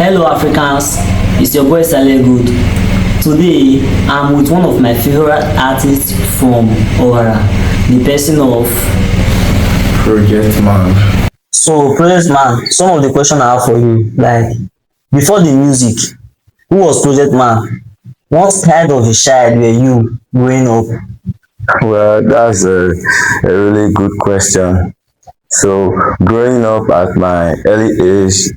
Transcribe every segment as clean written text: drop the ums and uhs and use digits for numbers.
Hello Africans, it's your boy Saleh Good. Today I'm with one of my favorite artists from Owara, the person of Project Man. so Project Man. Some of the question I have for you, like before the music, who was Project Man? What kind of a child were you growing up? Well, that's a really good question. So, growing up at my early age,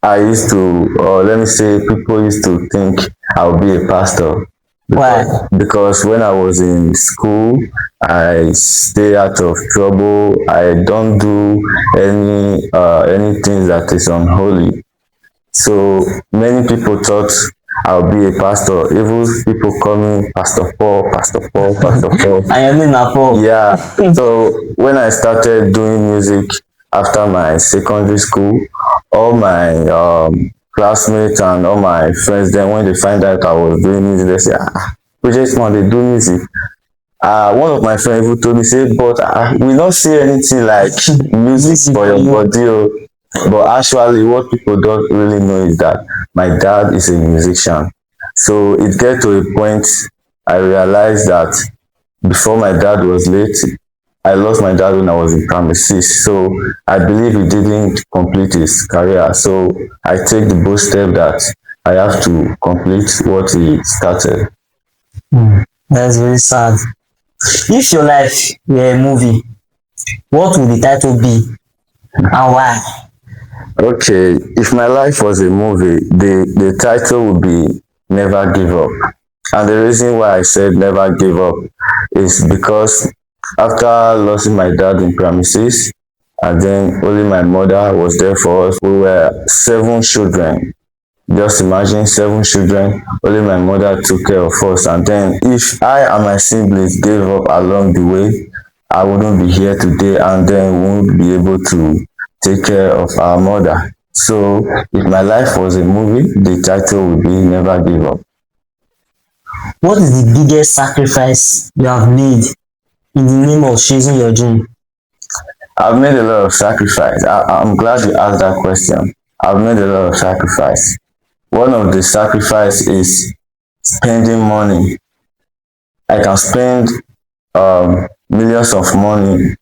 I used to, or let me say, people used to think I'll be a pastor. Why? Because when I was in school, I stay out of trouble. I don't do anything that is unholy. So many people thought I'll be a pastor. Even people call me Pastor Paul, Pastor Paul, Pastor Paul. I am in Napo. Yeah. So when I started doing music after my secondary school, all my classmates and all my friends, then when they find out I was doing music, they say, Project Man, they do music. One of my friends even told me, say, but we don't see anything like music for your body. Oh. But actually, what people don't really know is that my dad is a musician. So it get to a point I realized that before my dad was late, I lost my dad when I was in primary six. So I believe he didn't complete his career. So I take the bold step that I have to complete what he started. That's very sad. If your life were a movie, what would the title be and why? Okay, if my life was a movie, the title would be Never Give Up. And the reason why I said never give up is because after losing my dad in premises, and then only my mother was there for us, we were seven children. Just imagine seven children, only my mother took care of us. And then if I and my siblings gave up along the way, I wouldn't be here today and then we won't be able to take care of our mother. So if my life was a movie, the title would be Never Give Up. What is the biggest sacrifice you have made in the name of chasing your dream? I've made a lot of sacrifice. I'm glad you asked that question. I've made a lot of sacrifice. One of the sacrifice is spending money. I can spend millions of money,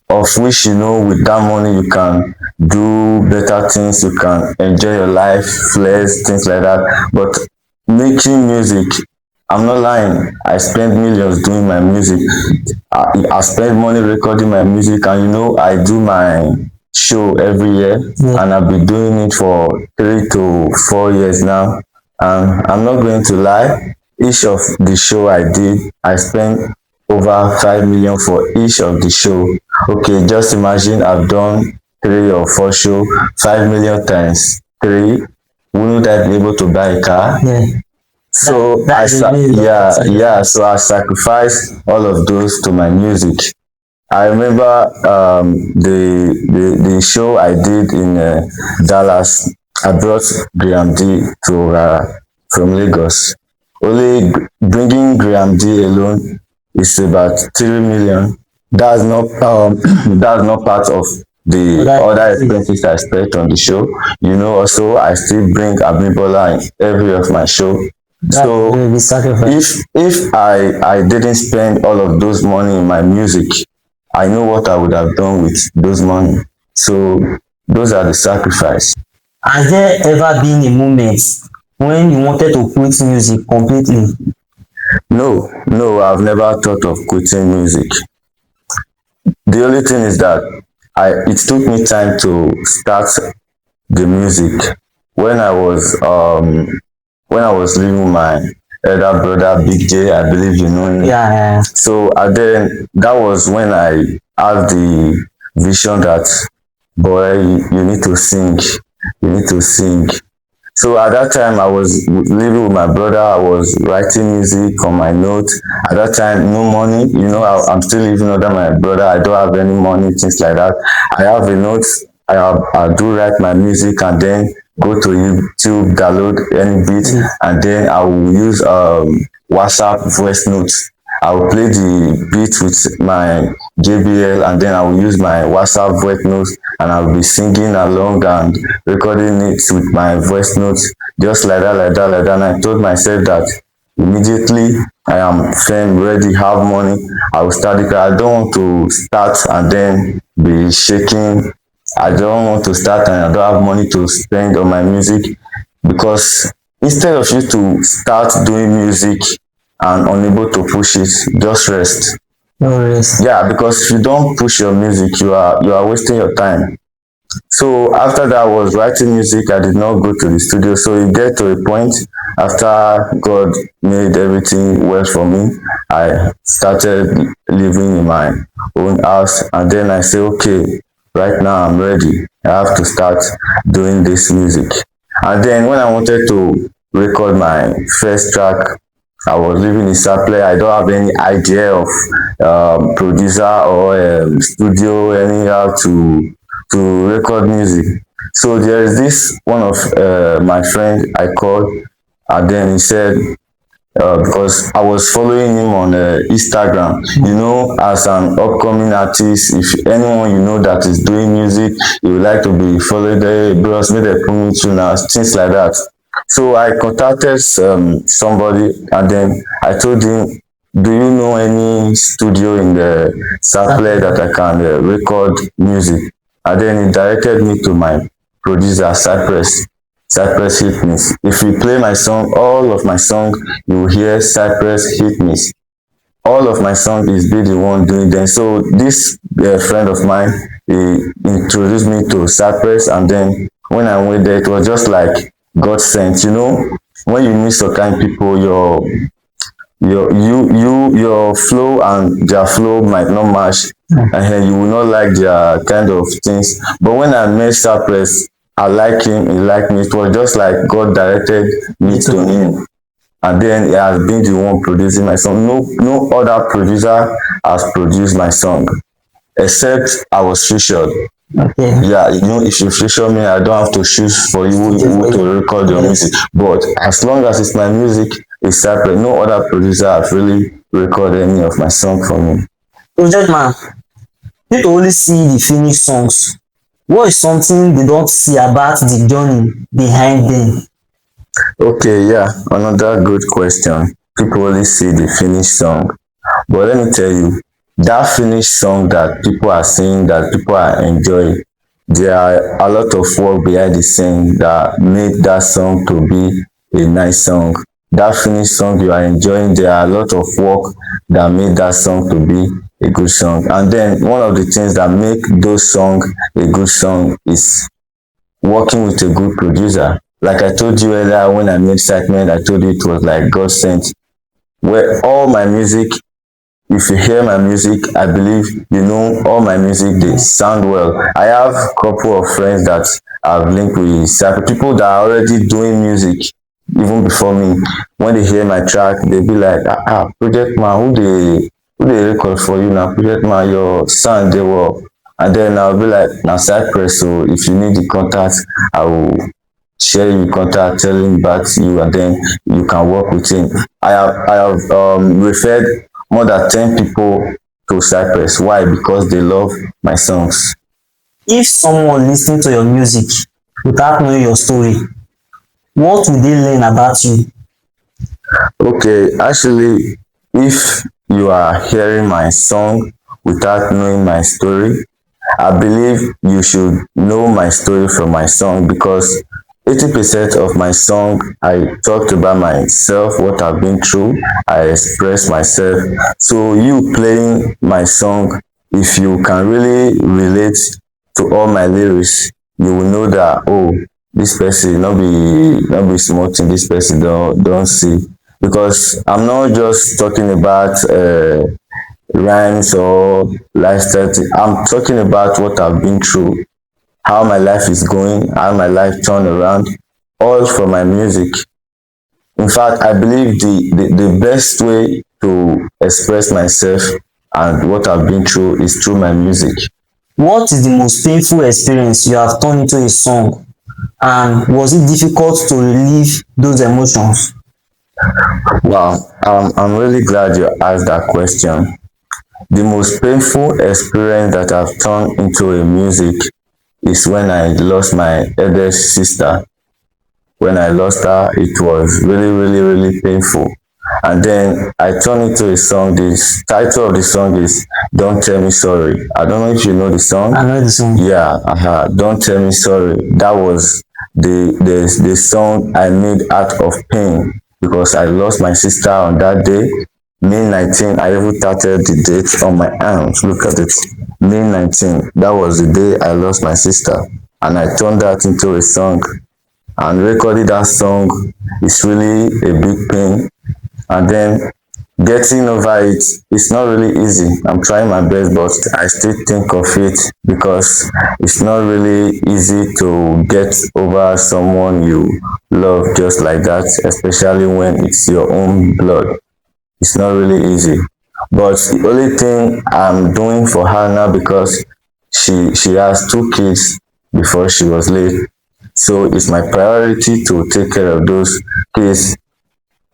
of which with that money you can do better things, you can enjoy your life, flex, things like that. But making music, I'm not lying. I spend millions doing my music. I spend money recording my music, and I do my show every year, and I've been doing it for 3 to 4 years now. And I'm not going to lie, each of the show I did, I spent over 5 million for each of the show. Okay, just imagine I've done 3 or 4 show, 5 million times 3. Wouldn't I be able to buy a car? Yeah. So so I sacrificed all of those to my music. I remember the show I did in Dallas. I brought Graham D to from Lagos. Only bringing Graham D alone is about 3 million. That's not that's not part of the other expenses I spent on the show. Also I still bring Abibola in every of my show. So if I didn't spend all of those money in my music, I know what I would have done with those money. So those are the sacrifice. Has there ever been a moment when you wanted to quit music completely? No, I've never thought of quitting music. The only thing is that it took me time to start the music. When I was living with my elder brother Big J, I believe you know him. Yeah. So then that was when I had the vision that, boy, you need to sing, you need to sing. So at that time I was living with my brother. I was writing music on my notes. At that time, no money. I'm still living under my brother. I don't have any money, things like that. I have a note. I do write my music and then go to YouTube, download any beat, and then I will use WhatsApp voice notes. I will play the beat with my JBL, and then I will use my WhatsApp voice notes, and I will be singing along and recording it with my voice notes, just like that, like that, like that. And I told myself that immediately I am firm, ready, have money, I will start it. I don't want to start and then be shaking. I don't want to start and I don't have money to spend on my music, because instead of you to start doing music and unable to push it, just rest. No rest. Yeah, because if you don't push your music, you are wasting your time. So after that, I was writing music. I did not go to the studio. So it get to a point after God made everything well for me. I started living in my own house, and then I say, okay, right now I'm ready. I have to start doing this music. And then when I wanted to record my first track, I was living in Saple. I don't have any idea of producer or studio anyhow to record music. So there is this one of my friend I called, and then he said, because I was following him on Instagram. You know, as an upcoming artist, if anyone you know that is doing music, you would like to be followed there, bros, make them put me through now, things like that. So I contacted somebody, and then I told him, do you know any studio in the South that I can record music? And then he directed me to my producer, Cypress Hit Miss. If you play my song, all of my song, you will hear Cypress Hit Miss. All of my song is be the one doing them. So this friend of mine, he introduced me to Cypress, and then when I went there, it was just like God sent. You know, when you meet some kind people, your flow and their flow might not match, and you will not like their kind of things. But when I met Cypress, I like him, he liked me. It was just like God directed me to him, and then he has been the one producing my song. No other producer has produced my song except I was featured. Okay. Yeah, you know, if you feature me, I don't have to choose for you who to record your music. But as long as it's my music, it's separate. No other producer have really recorded any of my song for me. Project man, people only see the finished songs. What is something they don't see about the journey behind them? Okay, yeah, another good question. People only see the finished song. But let me tell you, that finished song that people are seeing, that people are enjoying, there are a lot of work behind the scene that made that song to be a nice song. That finished song you are enjoying, there are a lot of work that made that song to be a good song. And then one of the things that make those songs a good song is working with a good producer. Like I told you earlier when I made segment, I told you it was like God sent. Where all my music, if you hear my music, I believe you know all my music they sound well. I have a couple of friends that I've linked with people that are already doing music even before me. When they hear my track, they be like, Project Man, who they record for you now? Project Man, your sound they were. And then I'll be like, now Cypress, so if you need the contact, I will share you contact, tell him back to you, and then you can work with him. I have referred more than 10 people to Cypress. Why? Because they love my songs. If someone listening to your music without knowing your story, what will they learn about you? Okay, actually, if you are hearing my song without knowing my story, I believe you should know my story from my song, because 80% of my song I talked about myself, what I've been through, I express myself. So you playing my song, if you can really relate to all my lyrics, you will know that, oh, this person not be small thing, this person don't see. Because I'm not just talking about rhymes or lifestyle. I'm talking about what I've been through, how my life is going, how my life turned around, all from my music. In fact, I believe the best way to express myself and what I've been through is through my music. What is the most painful experience you have turned into a song? And was it difficult to relieve those emotions? Wow, I'm really glad you asked that question. The most painful experience that I've turned into a music is when I lost my eldest sister. When I lost her, it was really, really, really painful. And then I turned into a song. The title of the song is Don't Tell Me Sorry. I don't know if you know the song. I know the song. Yeah, Don't Tell Me Sorry. That was the song I made out of pain because I lost my sister on that day. May 19, I even started the date on my arms. Look at it. May 19, that was the day I lost my sister. And I turned that into a song. And recording that song is really a big pain. And then getting over it, it's not really easy. I'm trying my best, but I still think of it because it's not really easy to get over someone you love just like that, especially when it's your own blood. It's not really easy. But the only thing I'm doing for her now because she has two kids before she was late. So it's my priority to take care of those kids.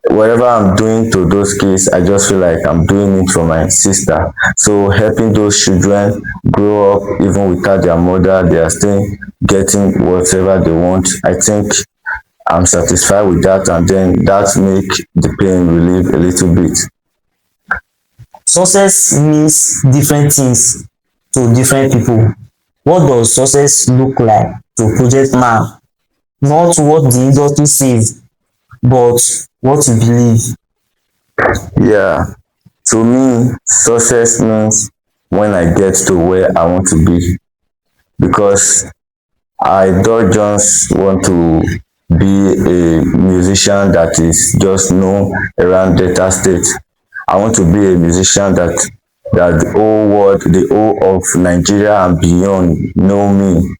Whatever I'm doing to those kids, I just feel like I'm doing it for my sister. So helping those children grow up even without their mother, they are still getting whatever they want. I think I'm satisfied with that, and then that make the pain relieve a little bit. Success means different things to different people. What does success look like to Project Man? Not what the industry says, but what you believe. Yeah, to me, success means when I get to where I want to be because I don't just want to be a musician that is just known around Delta State. I want to be a musician that the whole world, the whole of Nigeria and beyond know me.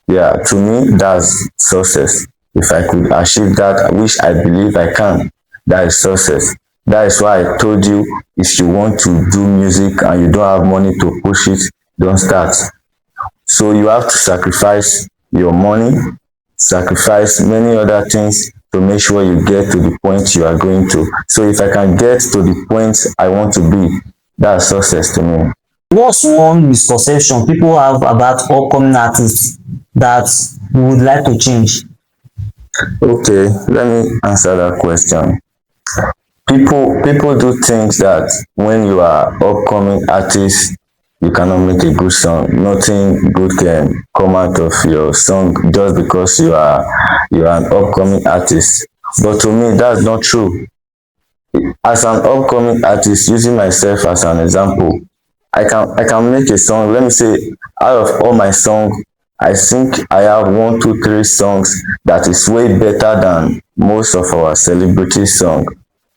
Yeah, to me, that's success. If I could achieve that, which I believe I can, that is success. That is why I told you if you want to do music and you don't have money to push it, don't start. So you have to sacrifice your money, sacrifice many other things to make sure you get to the point you are going to. So if I can get to the point I want to be, that's success to me. What's one misconception people have about upcoming artists that you would like to change? Okay, let me answer that question. People do things that when you are upcoming artist, you cannot make a good song. Nothing good can come out of your song just because you are an upcoming artist. But to me, that's not true. As an upcoming artist, using myself as an example, I can make a song. Let me say, out of all my songs, I think I have one, two, three songs that is way better than most of our celebrity song.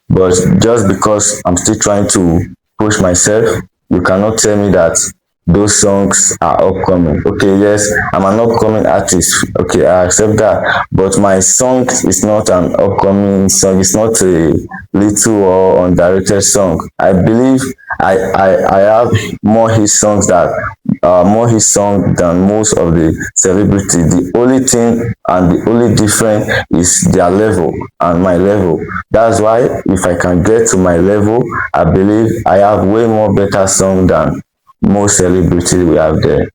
But just because I'm still trying to push myself, you cannot tell me that those songs are upcoming. Okay, yes, I'm an upcoming artist. Okay, I accept that. But my song is not an upcoming song. It's not a little or undirected song. I believe I have more hit songs that more hit song than most of the celebrity. The only thing and the only difference is their level and my level. That's why if I can get to my level, I believe I have way more better song than most celebrities we have there.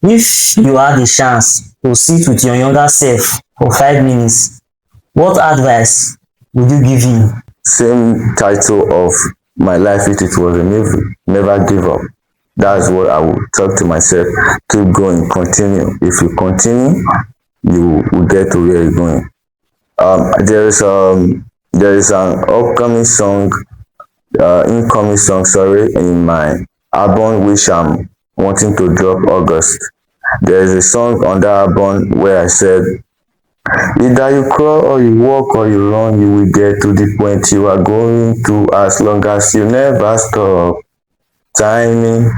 If you had the chance to sit with your younger self for 5 minutes, what advice would you give him? Same title of my life if it was a movie. Never give up. That's what I would talk to myself. Keep going, continue. If you continue, you will get to where you're going. There is an upcoming song, incoming song, sorry, in my album which I'm wanting to drop August. There is a song on that album where I said, either you crawl or you walk or you run, you will get to the point you are going to as long as you never stop. Timing,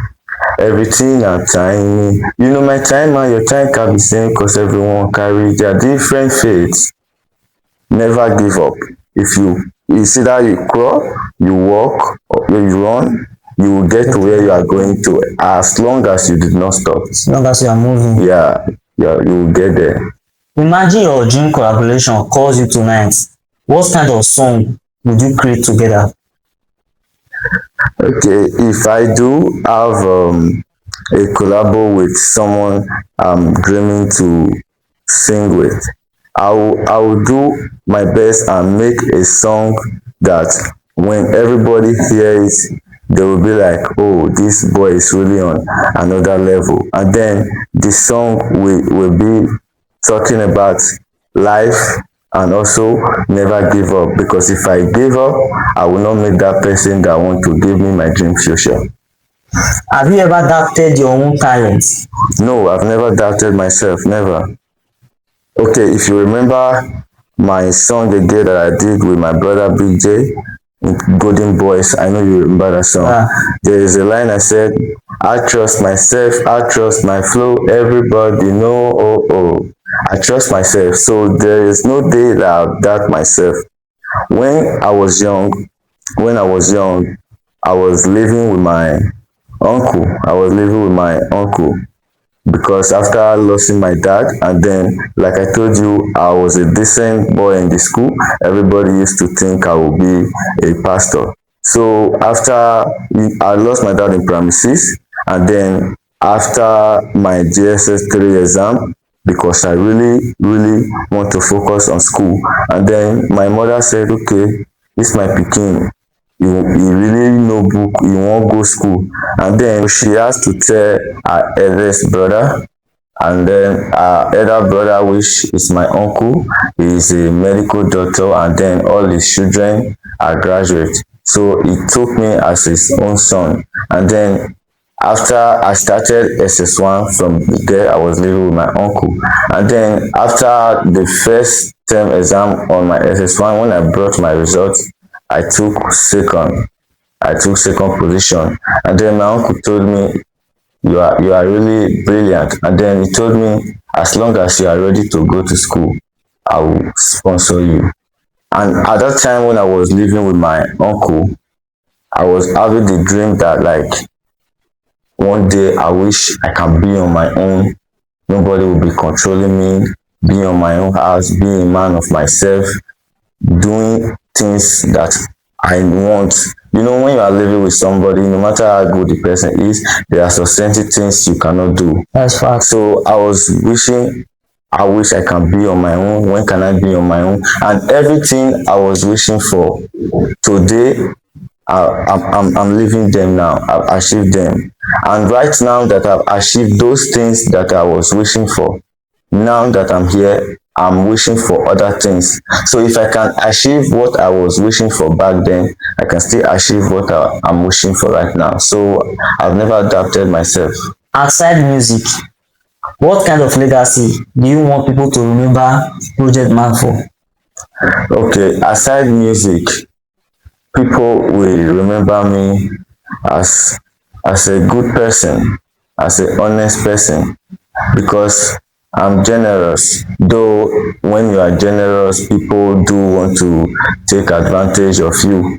everything and timing. You know my time and your time can be same cause everyone carry their different fates. Never give up. If you see that you crawl, you walk, or you run, you will get to where you are going to as long as you did not stop. As long as you are moving. Yeah, yeah, you will get there. Imagine your dream collaboration calls you tonight. what kind of song would you create together? Okay, if I do have a collabo with someone I'm dreaming to sing with, I will do my best and make a song that when everybody hears, they will be like, oh, this boy is really on another level. And then the song will be talking about life and also never give up, because if I give up, I will not make that person that want to give me my dream future. Have you ever doubted your own talents? No, I've never doubted myself, never. Okay, if you remember my song again that I did with my brother Big J, Golden Boys, I know you remember that song. Uh, There is a line I said, I trust myself, I trust my flow, everybody know, oh, oh. I trust myself, so there is no day that I doubt myself. When I was young, when I was young, I was living with my uncle. I was living with my uncle because after losing my dad, and then like I told you, I was a decent boy in the school. Everybody used to think I would be a pastor. So after I lost my dad in primary six, and then after my GSS 3 exam, because I really want to focus on school, and then my mother said, okay, this my pikin, you really know book, you wan go school. And then she has to tell her eldest brother, and then her elder brother, which is my uncle, is a medical doctor, and then all his children are graduates, so he took me as his own son. And then after I started SS1, from there I was living with my uncle. And then after the first term exam on my SS1, when I brought my results, I took second. I took second position. And then my uncle told me, you are really brilliant. And then he told me, as long as you are ready to go to school, I will sponsor you. And at that time when I was living with my uncle, I was having the dream that like one day I wish I can be on my own. Nobody will be controlling me, be on my own house, be a man of myself, doing things that I want. You know, when you are living with somebody, no matter how good the person is, there are some certain things you cannot do. that's fact. So I was wishing, I wish I can be on my own. When can I be on my own? And everything I was wishing for today, I'm living them now. I've achieved them. And right now that I've achieved those things that I was wishing for, now that I'm here, I'm wishing for other things. So if I can achieve what I was wishing for back then, I can still achieve what I'm wishing for right now. So I've never doubted myself. Outside music, what kind of legacy do you want people to remember Project Man for? Okay, aside music, people will remember me as as a good person, as a honest person, because I'm generous. Though when you are generous, people do want to take advantage of you.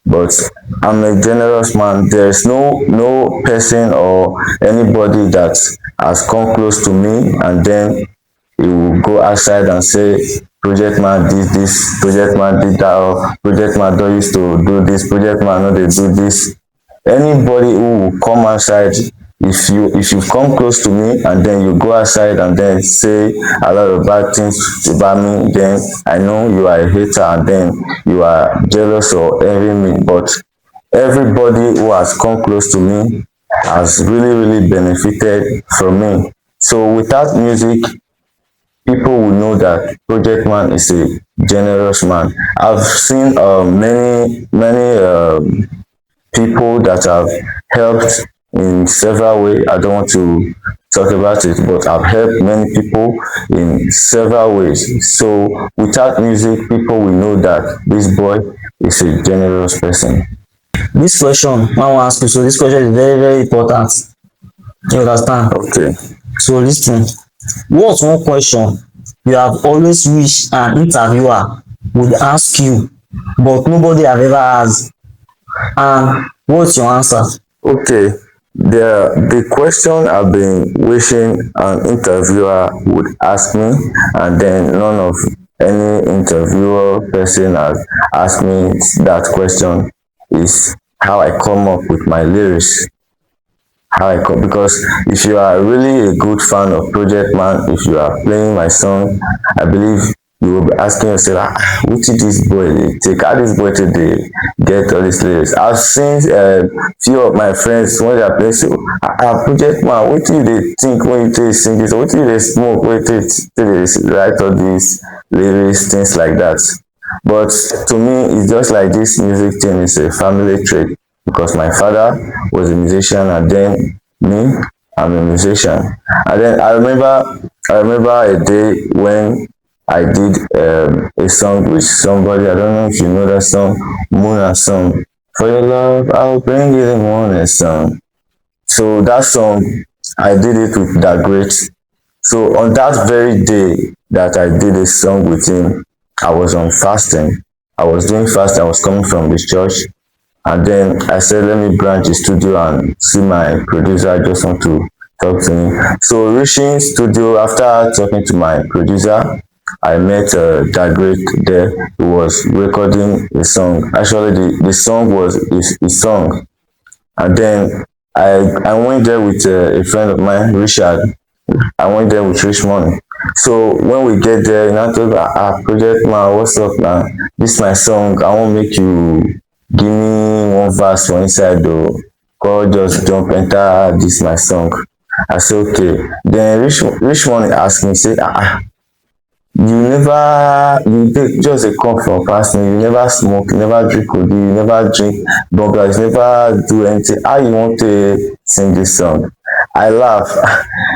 But I'm a generous man. There's no person or anybody that has come close to me and then he will go outside and say, Project Man did this, Project Man did that, or Project Man don't used to do this, Project Man no dey do this. Anybody who will come outside, if you come close to me and then you go outside and then say a lot of bad things about me, then I know you are a hater and then you are jealous or envy me. But everybody who has come close to me has really benefited from me. So without music, people will know that Project Man is a generous man. I've seen many people that have helped in several ways. I don't want to talk about it, but I've helped many people in several ways. So without music, people will know that this boy is a generous person. This question I wan ask you, so this question is very important. You understand? Okay. So lis ten. What's one question you have always wished an interviewer would ask you but nobody have ever asked, and what's your answer? Okay. The question I've been wishing an interviewer would ask me, and then none of any interviewer person has asked me that question is how I come up with my lyrics. Because if you are really a good fan of Project Man, if you are playing my song, I believe you will be asking yourself, which is this boy dey take? How this boy take dey get all these lyrics? I've seen few of my friends when they are playing say, Project Man, what do you dey think when you take sing this? What do you dey smoke when you take dey write all these lyrics, things like that? But to me, it's just like this music thing is a family trait because my father was a musician and then me, I'm a musician. And then I remember a day when I did a song with somebody. I don't know if you know that song, Muna song. For your love, I'll bring you the morning song. So that song, I did it with that great. So on that very day that I did a song with him, I was on fasting. I was doing fasting. I was coming from the church, and then I said, let me branch the studio and see my producer. I just want to talk to him. So reaching studio after talking to my producer, I met that great there who was recording a song. Actually, the song was his song. And then I went there with a friend of mine, Richard. I went there with Richmond. So when we get there, you know, I told Project Man, what's up now? This is my song. I won't make you give me one verse for inside though. Call just jump enter this my song. I said okay. Then Richmond asked me, say, you never you take just a come from fasting, you never smoke, you never drink codeine, you never drink bumpers, you never do anything. How you want to sing this song? I laugh.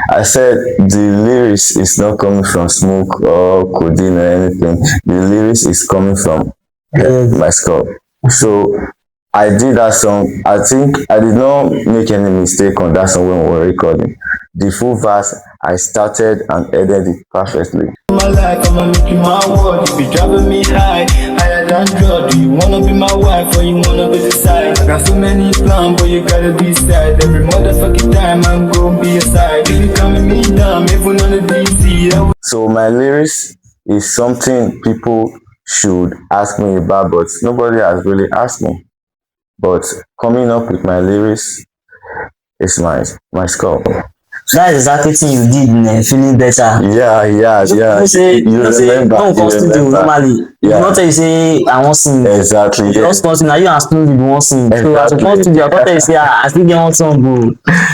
I said the lyrics is not coming from smoke or codeine or anything. The lyrics is coming from my skull. So I did that song. I think I did not make any mistake on that song when we were recording. The full verse, I started and ended it perfectly. My life, I'ma make you my world. You be driving me high, higher than drug. Do you wanna be my wife or you wanna be the side? I got so many plans, but you gotta decide. Every motherfucking time I'm gonna be aside. You be calming me down, even on the DC. So my lyrics is something people should ask me about, but nobody has really asked me. But coming up with my lyrics is my skull. That's exactly thing you did, man. Feeling better. Yeah. You say, remember, don't come studio normally. Yeah. You not tell you say, I want sing. Exactly. You just come studio, now you and student you want sing. So as you Exactly. come studio, I thought you say, I still get one song, bro.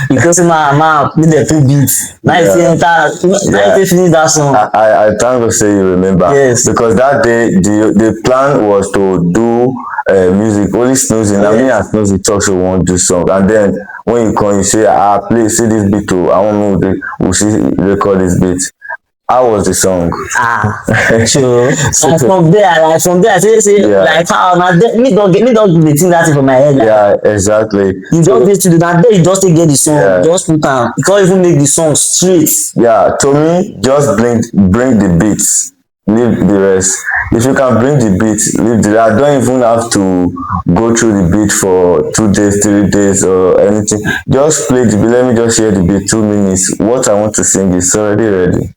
Because man, make the two beats. Now you say, now you say finish that song. I thank God say you remember. Yes. Because that day the plan was to do music only Snozy. Now me and Snozy talk so we won't do song, and then when you come you say play see this beat oh, I want me we see record this beat. How was the song? Sure. So from there I say like how now me don't give the thing that thing for my head. Like, Yeah, exactly. you just need to do that. Then you just take get the song, just put am. You can't even make the song straight. Yeah, to me, just bring the beats, leave the rest. If you can bring the beat, leave the I don't even have to go through the beat for 2 days, 3 days, or anything. Just play the beat. Let me just hear the beat 2 minutes. What I want to sing is already ready.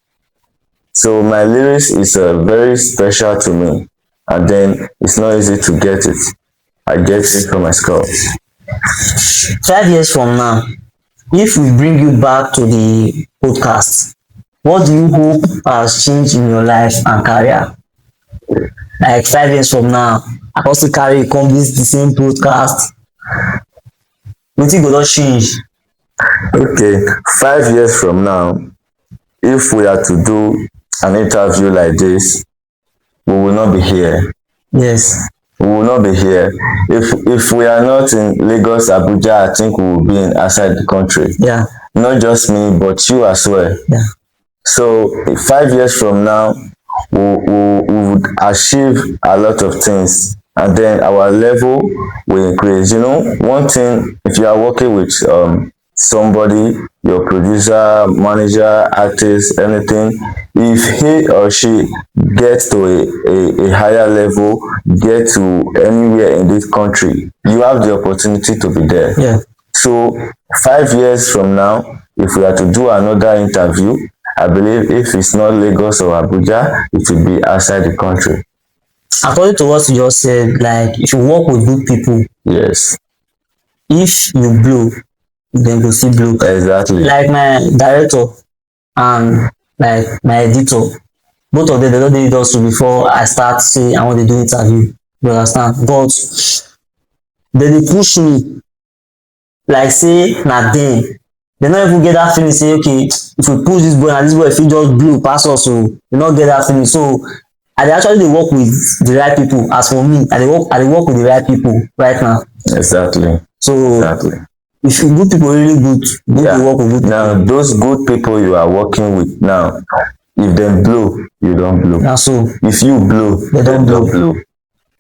So my lyrics is very special to me, and then it's not easy to get it. I get it from my skull. 5 years from now, if we bring you back to the podcast, what do you hope has changed in your life and career? Like 5 years from now, I also carry come this the same podcast. Wetin go don change? Okay, 5 years from now, if we are to do an interview like this, we will not be here. Yes. We will not be here. If we are not in Lagos, Abuja, I think we will be in outside the country. Yeah. Not just me, but you as well. Yeah. So 5 years from now, we would achieve a lot of things, and then our level will increase. You know, one thing, if you are working with somebody, your producer, manager, artist, anything, if he or she gets to a higher level, get to anywhere in this country, you have the opportunity to be there. Yeah. So 5 years from now, if we are to do another interview, I believe if it's not Lagos or Abuja, it will be outside the country. According to what you just said, like if you work with good people, Yes, if you blow, then go still blow. exactly. Like my director and like my editor, both of them they don dey industry before I start say I wan dey do interview. You understand? But dem dey push me like say na dem. Dem no even get that feeling say okay, if we push this boy and this boy fit just blow pass us o. Dem no get that feeling. So I dey actually dey work with the right people. As for me, I dey work with the right people right now. Exactly. So Exactly. if good people really good, good Yeah. to work with good people. Now those good people you are working with now, if dem blow, you don blow. Na so If you blow, They dem don don blow. blow.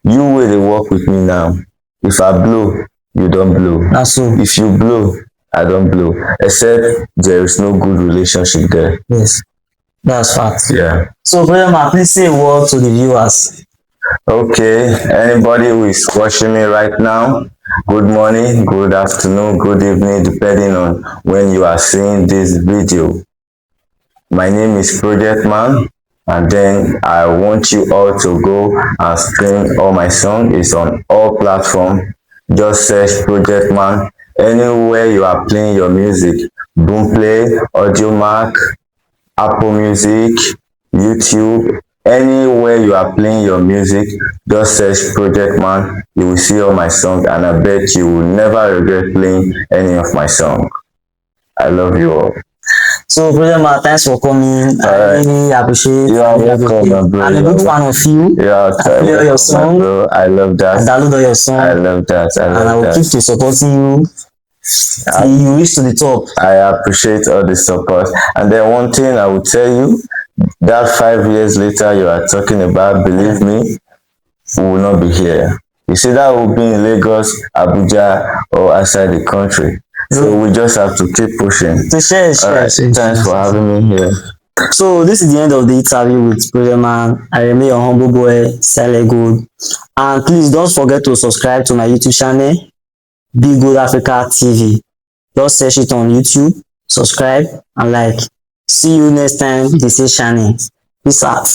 You wey dey work with me now, if I blow, you don blow. na so. If you blow, I don blow. Except there is no good relationship there. Yes, that's fact. Yeah. So brother man, please say a word to the viewers. Okay, anybody who is watching me right now, good morning, good afternoon, good evening, depending on when you are seeing this video. My name is Project Man, and then I want you all to go and stream all my song. It's on all platforms. Just search Project Man. Anywhere you are playing your music, Boomplay, Audiomack, Apple Music, YouTube, anywhere you are playing your music, just search Project Man. You will see all my songs, and I bet you will never regret playing any of my songs. I love you all. So brother man, thanks for coming. I Alright. really appreciate You are everything. welcome, my bro. I'm a big fan of you. Yeah, I play all your song. bro. I love I that. download all your song. I love that. I and I love will that. keep to supporting you till you reach to the top. I appreciate all the support. And then one thing I will tell you, that 5 years later you are talking about, believe me, we will not be here. You see, that will be in Lagos, Abuja, or outside the country. So we just have to keep pushing. So share. Thanks for having me here. So this is the end of the interview with Project Man. I remain your humble boy, Sele Good. And please don't forget to subscribe to my YouTube channel, Be Good Africa TV. Just search it on YouTube, subscribe and like. See you next time, this is channel. Peace out.